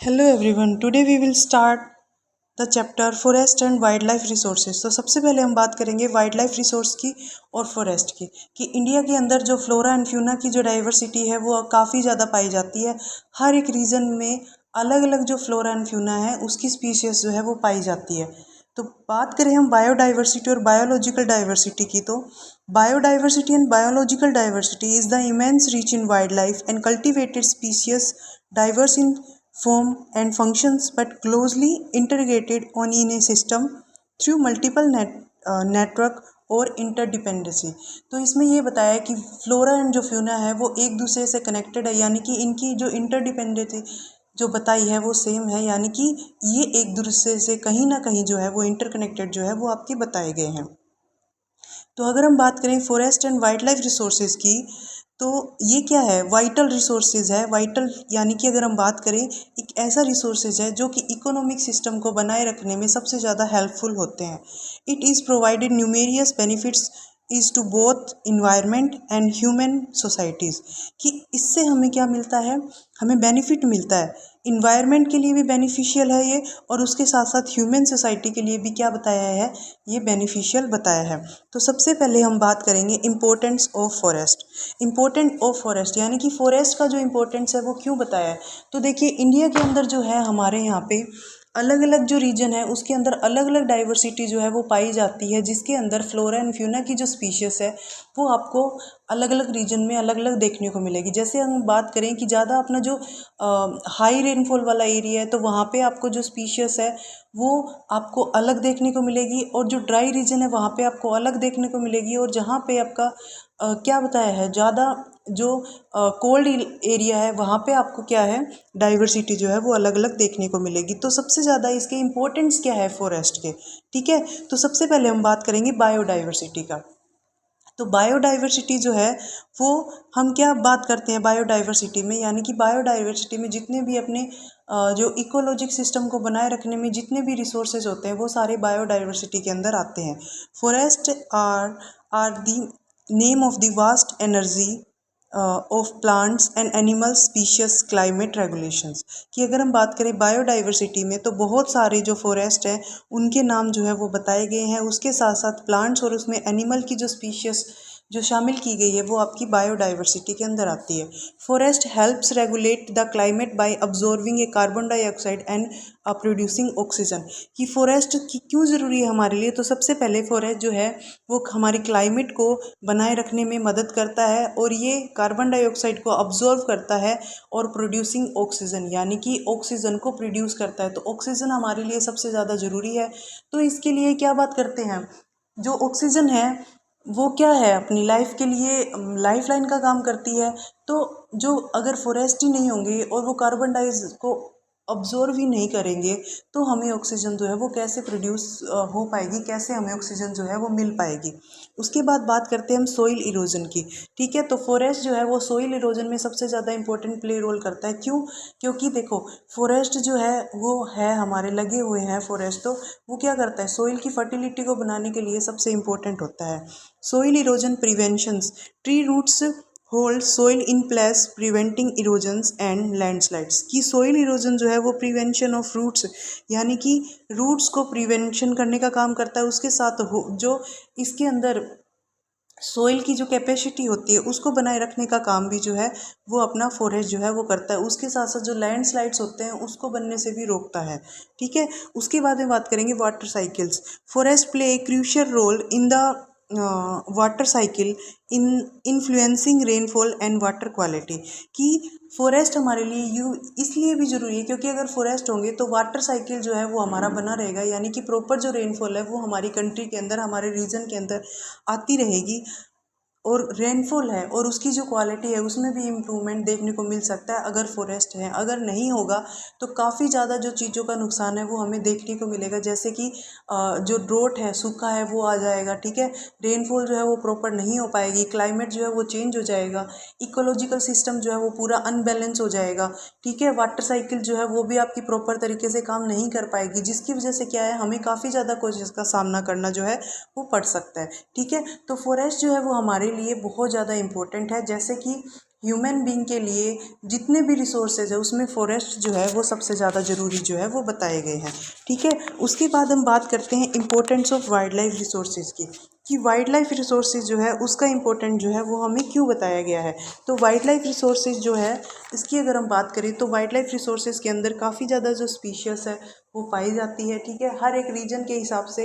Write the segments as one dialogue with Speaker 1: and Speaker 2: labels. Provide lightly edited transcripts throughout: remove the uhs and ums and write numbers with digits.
Speaker 1: Hello everyone, today we will start the chapter forest and wild life resources. तो सबसे पहले हम बात करेंगे वाइल्ड लाइफ रिसोर्स की और फॉरेस्ट की कि इंडिया के अंदर जो फ्लोरा एंड फ्यूना की जो डाइवर्सिटी है वो काफ़ी ज़्यादा पाई जाती है। हर एक रीजन में अलग अलग जो फ्लोरा एंड फ्यूना है उसकी स्पीशीज़ जो है वो पाई जाती है। तो बात करें हम बायोडाइवर्सिटी और बायोलॉजिकल डाइवर्सिटी की, तो biodiversity and biological diversity is the immense reach in wild life and cultivated species diverse in form and functions but closely integrated on in a system through multiple network और interdependency. तो इसमें ये बताया कि flora and जो fauna है वो एक दूसरे से कनेक्टेड है, यानी कि इनकी जो इंटरडिपेंडेंसी जो बताई है वो सेम है, यानी कि ये एक दूसरे से कहीं ना कहीं जो है वो इंटरकनेक्टेड जो है वो आपके बताए गए हैं। तो अगर हम बात करें forest and wild life resources की, तो ये क्या है? वाइटल रिसोर्सेज है। वाइटल यानी कि अगर हम बात करें एक ऐसा रिसोर्सेज है जो कि इकोनॉमिक सिस्टम को बनाए रखने में सबसे ज़्यादा हेल्पफुल होते हैं। It is provided numerous benefits is to both environment and human societies. कि इससे हमें क्या मिलता है? हमें बेनिफिट मिलता है। इन्वायरमेंट के लिए भी बेनिफिशियल है ये, और उसके साथ साथ ह्यूमन सोसाइटी के लिए भी क्या बताया है? ये बेनिफिशियल बताया है। तो सबसे पहले हम बात करेंगे importance of forest. Important of forest यानी कि फॉरेस्ट का जो इम्पोर्टेंस है वो क्यों बताया है? तो देखिए, इंडिया के अंदर जो है हमारे यहाँ पे अलग अलग जो रीजन है उसके अंदर अलग अलग डाइवर्सिटी जो है वो पाई जाती है, जिसके अंदर फ्लोरा एंड फ्यूना की जो स्पीशीज़ है वो आपको अलग अलग रीजन में अलग अलग देखने को मिलेगी। जैसे हम बात करें कि ज़्यादा अपना जो हाई रेनफॉल वाला एरिया है तो वहाँ पे आपको जो स्पीशीज़ है वो आपको अलग देखने को मिलेगी, और जो ड्राई रीजन है वहाँ पे आपको अलग देखने को मिलेगी। और जहाँ पे आपका क्या बताया है, ज़्यादा जो कोल्ड एरिया है वहाँ पे आपको क्या है, डाइवर्सिटी जो है वो अलग अलग देखने को मिलेगी। तो सबसे ज़्यादा इसके इम्पोर्टेंस क्या है फॉरेस्ट के? ठीक है, तो सबसे पहले हम बात करेंगे बायोडाइवर्सिटी का। तो बायोडाइवर्सिटी जो है वो हम क्या बात करते हैं बायोडाइवर्सिटी में, यानी कि बायोडाइवर्सिटी में जितने भी अपने जो इकोलॉजिक सिस्टम को बनाए रखने में जितने भी रिसोर्सेज होते हैं वो सारे बायोडाइवर्सिटी के अंदर आते हैं। Forest are the name of the vast energy of plants and animal species climate regulations. कि अगर हम बात करें बायोडाइवर्सिटी में तो बहुत सारे जो फॉरेस्ट हैं उनके नाम जो है वो बताए गए हैं। उसके साथ साथ प्लांट्स और उसमें एनिमल की जो स्पीशीज जो शामिल की गई है वो आपकी बायोडाइवर्सिटी के अंदर आती है। Forest helps regulate the climate by absorbing a carbon dioxide and producing oxygen. कि फॉरेस्ट की क्यों ज़रूरी है हमारे लिए? तो सबसे पहले फॉरेस्ट जो है वो हमारी क्लाइमेट को बनाए रखने में मदद करता है, और ये कार्बन डाइऑक्साइड को अब्जॉर्व करता है और प्रोड्यूसिंग ऑक्सीजन यानी कि ऑक्सीजन को प्रोड्यूस करता है। तो ऑक्सीजन हमारे लिए सबसे ज़्यादा ज़रूरी है। तो इसके लिए क्या बात करते हैं, जो ऑक्सीजन है वो क्या है, अपनी लाइफ के लिए लाइफ लाइन का काम करती है। तो जो अगर फॉरेस्ट ही नहीं होंगे और वो कार्बन डाइऑक्साइड को अब्जॉर्व ही नहीं करेंगे तो हमें ऑक्सीजन जो है वो कैसे प्रोड्यूस हो पाएगी, कैसे हमें ऑक्सीजन जो है वो मिल पाएगी। उसके बाद बात करते हैं हम सोइल इरोजन की। ठीक है, तो फॉरेस्ट जो है वो सोइल इरोजन में सबसे ज़्यादा इंपॉर्टेंट प्ले रोल करता है। क्यों? क्योंकि देखो, फॉरेस्ट जो है वो है हमारे लगे हुए हैं फॉरेस्ट, तो वो क्या करता है, सोइल की फर्टिलिटी को बनाने के लिए सबसे इम्पोर्टेंट होता है। Soil erosion preventions, tree roots hold soil in place preventing erosions and landslides. की सोइल इरोजन जो है वो प्रिवेंशन ऑफ रूट्स यानी कि रूट्स को प्रिवेंशन करने का काम करता है। उसके साथ जो इसके अंदर सोइल की जो कैपेसिटी होती है उसको बनाए रखने का काम भी जो है वो अपना फॉरेस्ट जो है वो करता है। उसके साथ साथ जो लैंडस्लाइड्स होते हैं उसको बनने से भी रोकता है। ठीक है, उसके बाद में बात करेंगे water cycles. Forest play a crucial role in the water cycle in influencing rainfall and water quality. कि फॉरेस्ट हमारे लिए इसलिए भी ज़रूरी है क्योंकि अगर फॉरेस्ट होंगे तो वाटर साइकिल जो है वो हमारा बना रहेगा, यानी कि प्रॉपर जो रेनफॉल है वो हमारी कंट्री के अंदर, हमारे रीजन के अंदर आती रहेगी। और रेनफॉल है और उसकी जो क्वालिटी है उसमें भी इम्प्रूवमेंट देखने को मिल सकता है अगर फॉरेस्ट है। अगर नहीं होगा तो काफ़ी ज़्यादा जो चीज़ों का नुकसान है वो हमें देखने को मिलेगा, जैसे कि जो ड्रोट है, सूखा है, वो आ जाएगा। ठीक है, रेनफॉल जो है वो प्रॉपर नहीं हो पाएगी, क्लाइमेट जो है वो चेंज हो जाएगा, इकोलॉजिकल सिस्टम जो है वो पूरा अनबैलेंस हो जाएगा। ठीक है, वाटर साइकिल जो है वो भी आपकी प्रॉपर तरीके से काम नहीं कर पाएगी, जिसकी वजह से क्या है, हमें काफ़ी ज़्यादा कोशिश का सामना करना जो है वो पड़ सकता है। ठीक है, तो फॉरेस्ट जो है वो हमारे लिए बहुत ज़्यादा इम्पोर्टेंट है। जैसे कि ह्यूमन बीइंग के लिए जितने भी रिसोर्सेज है उसमें फॉरेस्ट जो है वो सबसे ज़्यादा ज़रूरी जो है वो बताए गए हैं। ठीक है, उसके बाद हम बात करते हैं importance of wild life resources की, कि वाइल्ड लाइफ रिसोर्सेज जो है उसका इम्पोर्टेंट जो है वो हमें क्यों बताया गया है। तो वाइल्ड लाइफ रिसोर्सेज जो है इसकी अगर हम बात करें तो वाइल्ड लाइफ रिसोर्सेज के अंदर काफ़ी ज़्यादा जो स्पीशीज़ है वो पाई जाती है। ठीक है, हर एक रीजन के हिसाब से,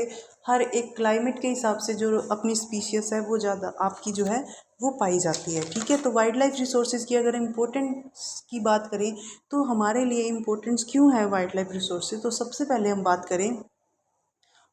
Speaker 1: हर एक क्लाइमेट के हिसाब से जो अपनी स्पीशीज़ है वो ज़्यादा आपकी जो है वो पाई जाती है। ठीक है, तो वाइल्ड लाइफ रिसोर्सेज की अगर इम्पोर्टेंस की बात करें तो हमारे लिए इम्पोर्टेंस क्यों है वाइल्ड लाइफ रिसोर्सेज, तो सबसे पहले हम बात करें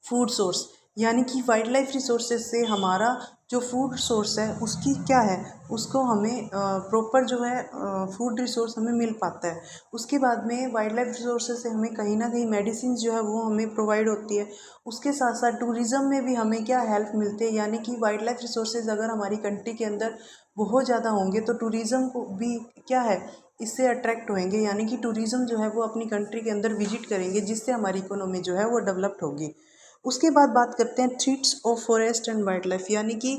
Speaker 1: फूड सोर्स, यानी कि वाइल्ड लाइफ रिसोर्सेज से हमारा जो फूड सोर्स है उसकी क्या है, उसको हमें प्रॉपर जो है फूड रिसोर्स हमें मिल पाता है। उसके बाद में वाइल्ड लाइफ रिसोर्सेज से हमें कहीं ना कहीं मेडिसिन जो है वो हमें प्रोवाइड होती है। उसके साथ साथ टूरिज़्म में भी हमें क्या हेल्प मिलती है, यानी कि वाइल्ड लाइफ रिसोर्सेज अगर हमारी कंट्री के अंदर बहुत ज़्यादा होंगे तो टूरिज़्म को भी क्या है, इससे अट्रैक्ट होंगे, यानी कि टूरिज़्म जो है वो अपनी कंट्री के अंदर विजिट करेंगे, जिससे हमारी इकोनॉमी जो है वो डेवलप्ड होगी। उसके बाद बात करते हैं threats of forest and wild life, यानी कि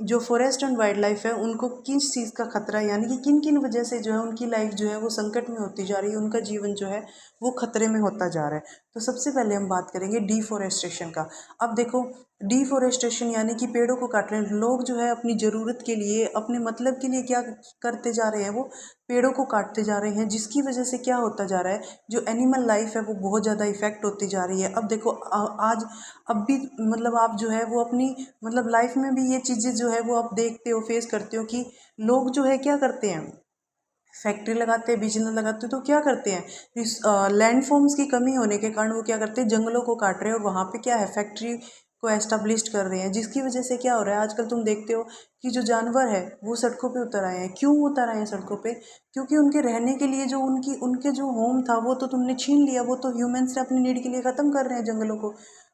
Speaker 1: जो फॉरेस्ट एंड वाइल्ड लाइफ है उनको किस चीज़ का खतरा है, यानी कि किन किन वजह से जो है उनकी लाइफ जो है वो संकट में होती जा रही है, उनका जीवन जो है वो खतरे में होता जा रहा है। तो सबसे पहले हम बात करेंगे डिफॉरेस्टेशन का। अब देखो, डिफॉरेस्टेशन यानी कि पेड़ों को काट रहे हैं लोग, जो है अपनी ज़रूरत के लिए, अपने मतलब के लिए क्या करते जा रहे हैं, वो पेड़ों को काटते जा रहे हैं, जिसकी वजह से क्या होता जा रहा है, जो एनिमल लाइफ है वो बहुत ज़्यादा इफेक्ट होती जा रही है। अब देखो आज अब भी मतलब आप जो है वो अपनी मतलब लाइफ में भी ये चीज़ें जो है वो आप देखते हो, फेस करते हो, कि लोग जो है क्या करते हैं, फैक्ट्री लगाते हैं, बिजनेस लगाते हैं, तो क्या करते हैं, इस लैंडफॉर्म्स की कमी होने के कारण वो क्या करते हैं, जंगलों को काट रहे हैं और वहाँ पे क्या है, फैक्ट्री को एस्टेब्लिश कर रहे हैं, जिसकी वजह से क्या हो रहा है, आजकल तुम देखते हो कि जो जानवर है वो सड़कों पे उतर आए हैं। क्यों उतर आए हैं सड़कों पे, क्योंकि उनके रहने के लिए जो उनके जो होम था वो तो तुमने छीन लिया, वो तो ह्यूमंस ने अपनी नीड के लिए ख़त्म कर रहे हैं जंगलों को।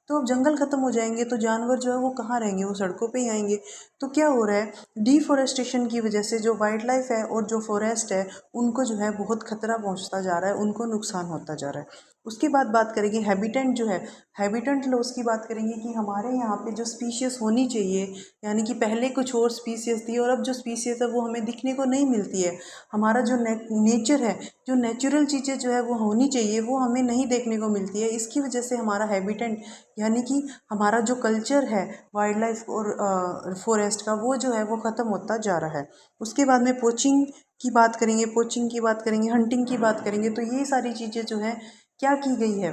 Speaker 1: तो अब जंगल ख़त्म हो जाएंगे तो जानवर जो है वो कहाँ रहेंगे, वो सड़कों पे ही आएंगे। तो क्या हो रहा है, डिफॉरेस्टेशन की वजह से जो वाइल्ड लाइफ है और जो फॉरेस्ट है उनको जो है बहुत खतरा पहुंचता जा रहा है, उनको नुकसान होता जा रहा है। उसके बाद बात करेंगे हैबिटेट जो है, हैबिटेट लॉस की बात करेंगे, कि हमारे यहाँ पे जो स्पीशीज़ होनी चाहिए, यानी कि पहले कुछ और स्पीशीज़ थी और अब जो स्पीशीज़ है वो हमें दिखने को नहीं मिलती है। हमारा जो नेचर है, जो नेचुरल चीज़ें जो है वो होनी चाहिए वो हमें नहीं देखने को मिलती है। इसकी वजह से हमारा हैबिटेट, यानी कि हमारा जो कल्चर है वाइल्ड लाइफ और फॉरेस्ट का, वो जो है वो ख़त्म होता जा रहा है। उसके बाद में पोचिंग की बात करेंगे, हंटिंग की बात करेंगे, तो ये सारी चीज़ें जो है क्या की गई है,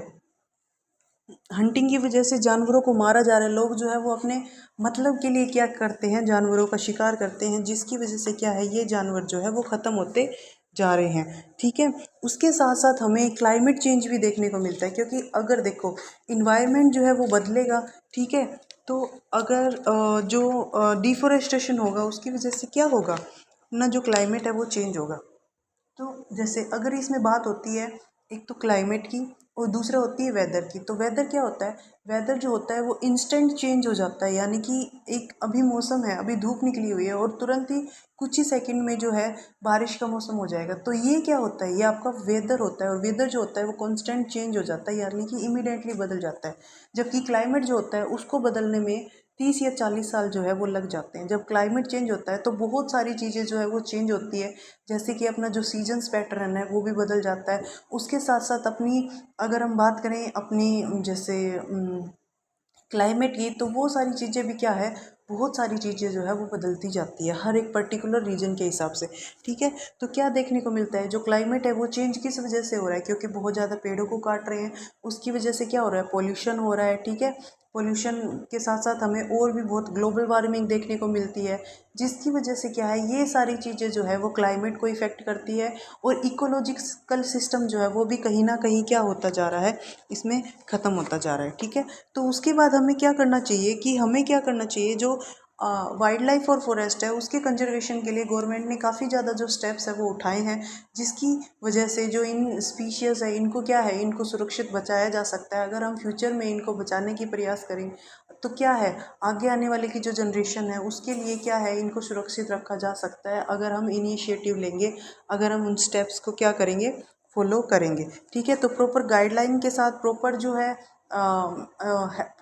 Speaker 1: हंटिंग की वजह से जानवरों को मारा जा रहा है। लोग जो है वो अपने मतलब के लिए क्या करते हैं, जानवरों का शिकार करते हैं, जिसकी वजह से क्या है, ये जानवर जो है वो ख़त्म होते जा रहे हैं। ठीक है, उसके साथ साथ हमें क्लाइमेट चेंज भी देखने को मिलता है, क्योंकि अगर देखो इन्वायरमेंट जो है वो बदलेगा, ठीक है, तो अगर जो डिफोरेस्टेशन होगा उसकी वजह से क्या होगा ना, जो क्लाइमेट है वो चेंज होगा। तो जैसे अगर इसमें बात होती है एक तो क्लाइमेट की और दूसरा होती है वेदर की, तो वेदर क्या होता है, वेदर जो होता है वो इंस्टेंट चेंज हो जाता है, यानी कि एक अभी मौसम है, अभी धूप निकली हुई है और तुरंत ही कुछ ही सेकंड में जो है बारिश का मौसम हो जाएगा। तो ये क्या होता है, ये आपका वेदर होता है, और वेदर जो होता है वो कॉन्स्टेंट चेंज हो जाता है, यानी कि इमीडिएटली बदल जाता है। जबकि क्लाइमेट जो होता है उसको बदलने में 30 या 40 साल जो है वो लग जाते हैं। जब क्लाइमेट चेंज होता है तो बहुत सारी चीज़ें जो है वो चेंज होती है, जैसे कि अपना जो सीजन्स पैटर्न है वो भी बदल जाता है। उसके साथ साथ अपनी अगर हम बात करें अपनी जैसे क्लाइमेट की, तो वो सारी चीज़ें भी क्या है, बहुत सारी चीज़ें जो है वो बदलती जाती है हर एक पर्टिकुलर रीजन के हिसाब से। ठीक है, तो क्या देखने को मिलता है, जो क्लाइमेट है वो चेंज किस वजह से हो रहा है, क्योंकि बहुत ज़्यादा पेड़ों को काट रहे हैं, उसकी वजह से क्या हो रहा है, पोल्यूशन हो रहा है। ठीक है, पोल्यूशन के साथ साथ हमें और भी बहुत ग्लोबल वार्मिंग देखने को मिलती है, जिसकी वजह से क्या है, ये सारी चीज़ें जो है वो क्लाइमेट को इफ़ेक्ट करती है, और इकोलॉजिकल सिस्टम जो है वो भी कहीं ना कहीं क्या होता जा रहा है, इसमें ख़त्म होता जा रहा है। ठीक है, तो उसके बाद हमें क्या करना चाहिए, कि हमें क्या करना चाहिए, जो वाइल्ड लाइफ और फॉरेस्ट है उसके कंजर्वेशन के लिए गवर्नमेंट ने काफ़ी ज़्यादा जो स्टेप्स है वो उठाए हैं, जिसकी वजह से जो इन स्पीशीज़ है इनको क्या है, इनको सुरक्षित बचाया जा सकता है। अगर हम फ्यूचर में इनको बचाने की प्रयास करें तो क्या है, आगे आने वाले की जो जनरेशन है उसके लिए क्या है, इनको सुरक्षित रखा जा सकता है अगर हम इनिशिएटिव लेंगे, अगर हम उन स्टेप्स को क्या करेंगे, फॉलो करेंगे। ठीक है, तो प्रॉपर गाइडलाइन के साथ, प्रॉपर जो है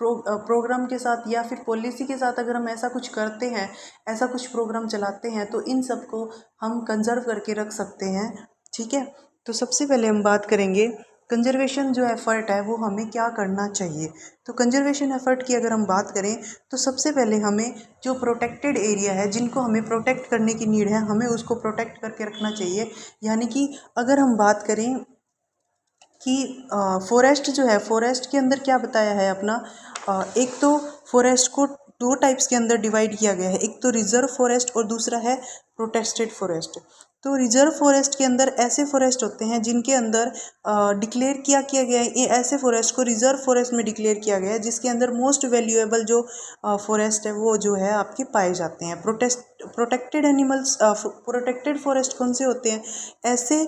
Speaker 1: प्रोग्राम के साथ या फिर पॉलिसी के साथ अगर हम ऐसा कुछ करते हैं, ऐसा कुछ प्रोग्राम चलाते हैं, तो इन सब को हम कंजर्व करके रख सकते हैं। ठीक है, तो सबसे पहले हम बात करेंगे कंजर्वेशन जो एफर्ट है वो हमें क्या करना चाहिए। तो कंजर्वेशन एफर्ट की अगर हम बात करें तो सबसे पहले हमें जो प्रोटेक्टेड एरिया है, जिनको हमें प्रोटेक्ट करने की नीड है, हमें उसको प्रोटेक्ट करके रखना चाहिए। यानी कि अगर हम बात करें कि फॉरेस्ट जो है, फॉरेस्ट के अंदर क्या बताया है अपना, एक तो फॉरेस्ट को दो टाइप्स के अंदर डिवाइड किया गया है, एक तो रिजर्व फॉरेस्ट और दूसरा है प्रोटेक्टेड फॉरेस्ट। तो रिजर्व फॉरेस्ट के अंदर ऐसे फॉरेस्ट होते हैं जिनके अंदर डिक्लेयर किया गया है, ये ऐसे फॉरेस्ट को रिजर्व फॉरेस्ट में डिक्लेयर किया गया है जिसके अंदर मोस्ट वैल्यूएबल जो फॉरेस्ट है वो जो है आपके पाए जाते हैं। प्रोटेक्टेड एनिमल्स, प्रोटेक्टेड फॉरेस्ट कौन से होते हैं? ऐसे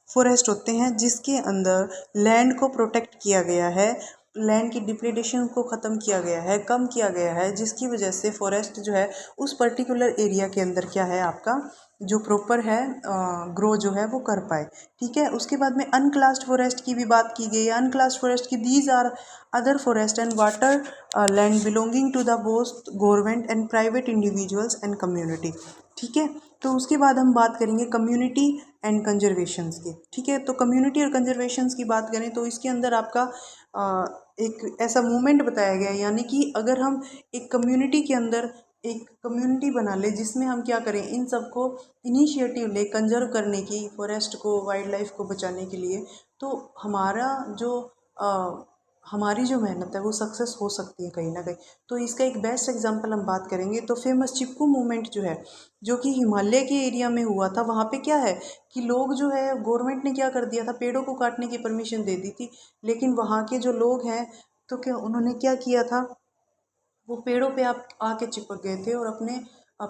Speaker 1: फॉरेस्ट होते हैं जिसके अंदर लैंड को प्रोटेक्ट किया गया है, लैंड की डिप्रेडेशन को ख़त्म किया गया है, कम किया गया है, जिसकी वजह से फॉरेस्ट जो है उस पर्टिकुलर एरिया के अंदर क्या है आपका जो प्रॉपर है ग्रो जो है वो कर पाए। ठीक है, उसके बाद में अनक्लास्ड फॉरेस्ट की भी बात की गई है। अनक्लास्ड फॉरेस्ट की these are other forest and water land belonging to the both government and private individuals and community. ठीक है, तो उसके बाद हम बात करेंगे कम्युनिटी एंड कंजर्वेशंस की। ठीक है, तो कम्युनिटी और कंजर्वेशंस की बात करें तो इसके अंदर आपका एक ऐसा मूवमेंट बताया गया है, यानी कि अगर हम एक कम्युनिटी के अंदर एक कम्युनिटी बना ले जिसमें हम क्या करें, इन सबको इनिशिएटिव ले कंजर्व करने की, फॉरेस्ट को, वाइल्ड लाइफ को बचाने के लिए, तो हमारी जो मेहनत है वो सक्सेस हो सकती है कहीं ना कहीं। तो इसका एक बेस्ट एग्जांपल हम बात करेंगे तो फेमस चिपकू मूवमेंट जो है, जो कि हिमालय के एरिया में हुआ था, वहाँ पे क्या है कि लोग जो है, गवर्नमेंट ने क्या कर दिया था, पेड़ों को काटने की परमिशन दे दी थी, लेकिन वहाँ के जो लोग हैं तो क्या उन्होंने क्या किया था, वो पेड़ों पे आप आके चिपक गए थे और अपने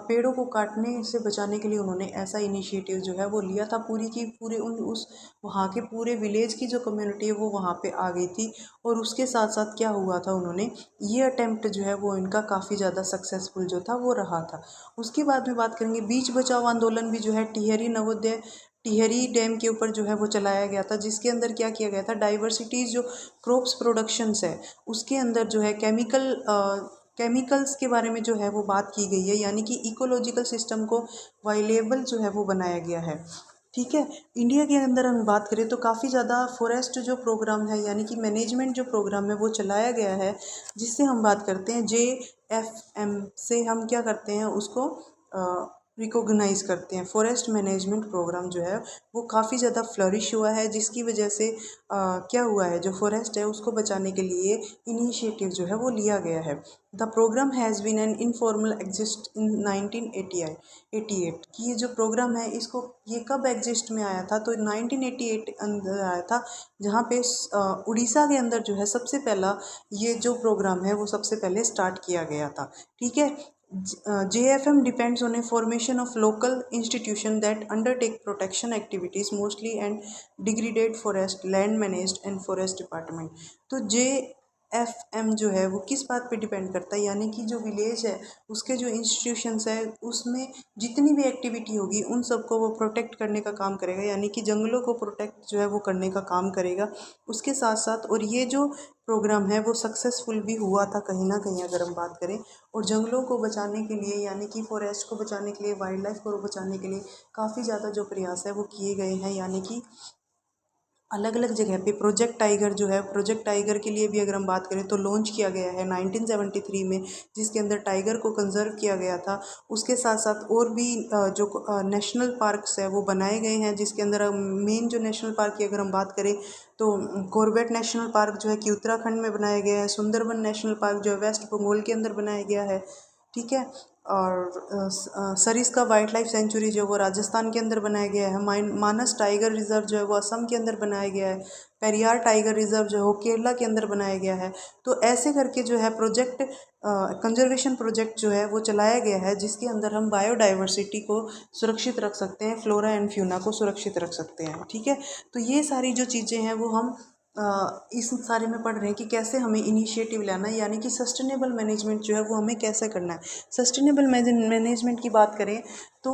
Speaker 1: पेड़ों को काटने से बचाने के लिए उन्होंने ऐसा इनिशिएटिव जो है वो लिया था। पूरी की पूरी उन उस वहाँ के पूरे विलेज की जो कम्युनिटी है वो वहाँ पे आ गई थी, और उसके साथ साथ क्या हुआ था, उन्होंने ये अटेम्प्ट जो है वो इनका काफ़ी ज़्यादा सक्सेसफुल जो था वो रहा था। उसके बाद में बात करेंगे बीच बचाओ आंदोलन भी जो है टिहरी नवोदय टिहरी डैम के ऊपर जो है वो चलाया गया था, जिसके अंदर क्या किया गया था, डाइवर्सिटीज़ जो क्रॉप्स प्रोडक्शंस है उसके अंदर जो है केमिकल्स के बारे में जो है वो बात की गई है, यानी कि इकोलॉजिकल सिस्टम को वाइलेबल जो है वो बनाया गया है। ठीक है, इंडिया के अंदर हम बात करें तो काफ़ी ज़्यादा फॉरेस्ट जो प्रोग्राम है, यानी कि मैनेजमेंट जो प्रोग्राम है वो चलाया गया है, जिससे हम बात करते हैं JFM से हम क्या करते हैं उसको रिकॉग्नाइज करते हैं। फॉरेस्ट मैनेजमेंट प्रोग्राम जो है वो काफ़ी ज़्यादा फ्लरिश हुआ है, जिसकी वजह से क्या हुआ है, जो फॉरेस्ट है उसको बचाने के लिए इनिशिएटिव जो है वो लिया गया है। The programme has been an informal exist in 1988 की ये जो प्रोग्राम है इसको ये कब एग्जिस्ट में आया था, तो 1988 अंदर आया था, जहाँ पे उड़ीसा के अंदर जो है सबसे पहला ये जो प्रोग्राम है वो सबसे पहले स्टार्ट किया गया था। ठीक है, JFM depends on a formation of local institution that undertake protection activities mostly and degraded forest, land managed and forest department। तो JFM जो है वो किस बात पे डिपेंड करता है, यानी कि जो विलेज है उसके जो इंस्टीट्यूशंस है उसमें जितनी भी एक्टिविटी होगी उन सबको वो प्रोटेक्ट करने का काम करेगा, यानी कि जंगलों को प्रोटेक्ट जो है वो करने का काम करेगा उसके साथ साथ। और ये जो प्रोग्राम है वो सक्सेसफुल भी हुआ था कहीं ना कहीं अगर हम बात करें, और जंगलों को बचाने के लिए, यानी कि फॉरेस्ट को बचाने के लिए, वाइल्ड लाइफ को बचाने के लिए काफ़ी ज़्यादा जो प्रयास है वो किए गए हैं, यानी कि अलग अलग जगह पे प्रोजेक्ट टाइगर जो है, प्रोजेक्ट टाइगर के लिए भी अगर हम बात करें तो लॉन्च किया गया है 1973 में, जिसके अंदर टाइगर को कंजर्व किया गया था। उसके साथ साथ और भी जो नेशनल पार्क्स है वो बनाए गए हैं, जिसके अंदर मेन जो नेशनल पार्क की अगर हम बात करें तो कॉर्बेट नेशनल पार्क जो है कि उत्तराखंड में बनाया गया है, सुंदरबन नेशनल पार्क जो है वेस्ट बंगाल के अंदर बनाया गया है। ठीक है, और सरिस्का वाइल्ड लाइफ सेंचुरी जो वो राजस्थान के अंदर बनाया गया है, मानस टाइगर रिजर्व जो है वो असम के अंदर बनाया गया है, पेरियार टाइगर रिजर्व जो है वो केरला के अंदर बनाया गया है। तो ऐसे करके जो है प्रोजेक्ट कंजर्वेशन प्रोजेक्ट जो है वो चलाया गया है, जिसके अंदर हम बायोडाइवर्सिटी को सुरक्षित रख सकते हैं, फ्लोरा एंड फ्यूना को सुरक्षित रख सकते हैं। ठीक है, तो ये सारी जो चीज़ें हैं वो हम इस सारे में पढ़ रहे हैं कि कैसे हमें इनिशिएटिव लेना है, यानी कि सस्टेनेबल मैनेजमेंट जो है वो हमें कैसे करना है। सस्टेनेबल मैनेजमेंट की बात करें तो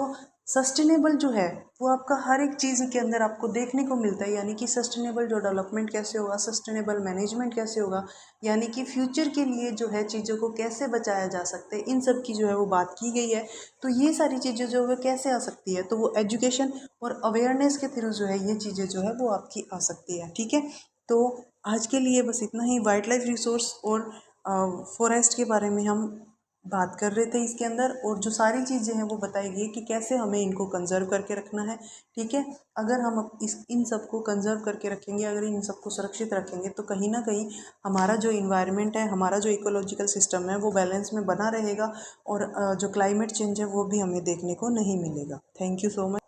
Speaker 1: सस्टेनेबल जो है वो आपका हर एक चीज़ के अंदर आपको देखने को मिलता है, यानी कि सस्टेनेबल जो डेवलपमेंट कैसे होगा, सस्टेनेबल मैनेजमेंट कैसे होगा, यानी कि फ्यूचर के लिए जो है चीज़ों को कैसे बचाया जा सकता है, इन सब की जो है वो बात की गई है। तो ये सारी चीज़ें जो है कैसे आ सकती है, तो वो एजुकेशन और अवेयरनेस के थ्रू जो है ये चीज़ें जो है वो आपकी आ सकती है। ठीक है, तो आज के लिए बस इतना ही। वाइल्ड लाइफ रिसोर्स और फॉरेस्ट के बारे में हम बात कर रहे थे इसके अंदर, और जो सारी चीज़ें हैं वो बताई गई कि कैसे हमें इनको कंजर्व करके रखना है। ठीक है, अगर हम इन सबको कंजर्व करके रखेंगे, अगर इन सबको सुरक्षित रखेंगे, तो कहीं ना कहीं हमारा जो इन्वायरमेंट है, हमारा जो इकोलॉजिकल सिस्टम है वो बैलेंस में बना रहेगा, और जो क्लाइमेट चेंज है वो भी हमें देखने को नहीं मिलेगा। Thank you so much.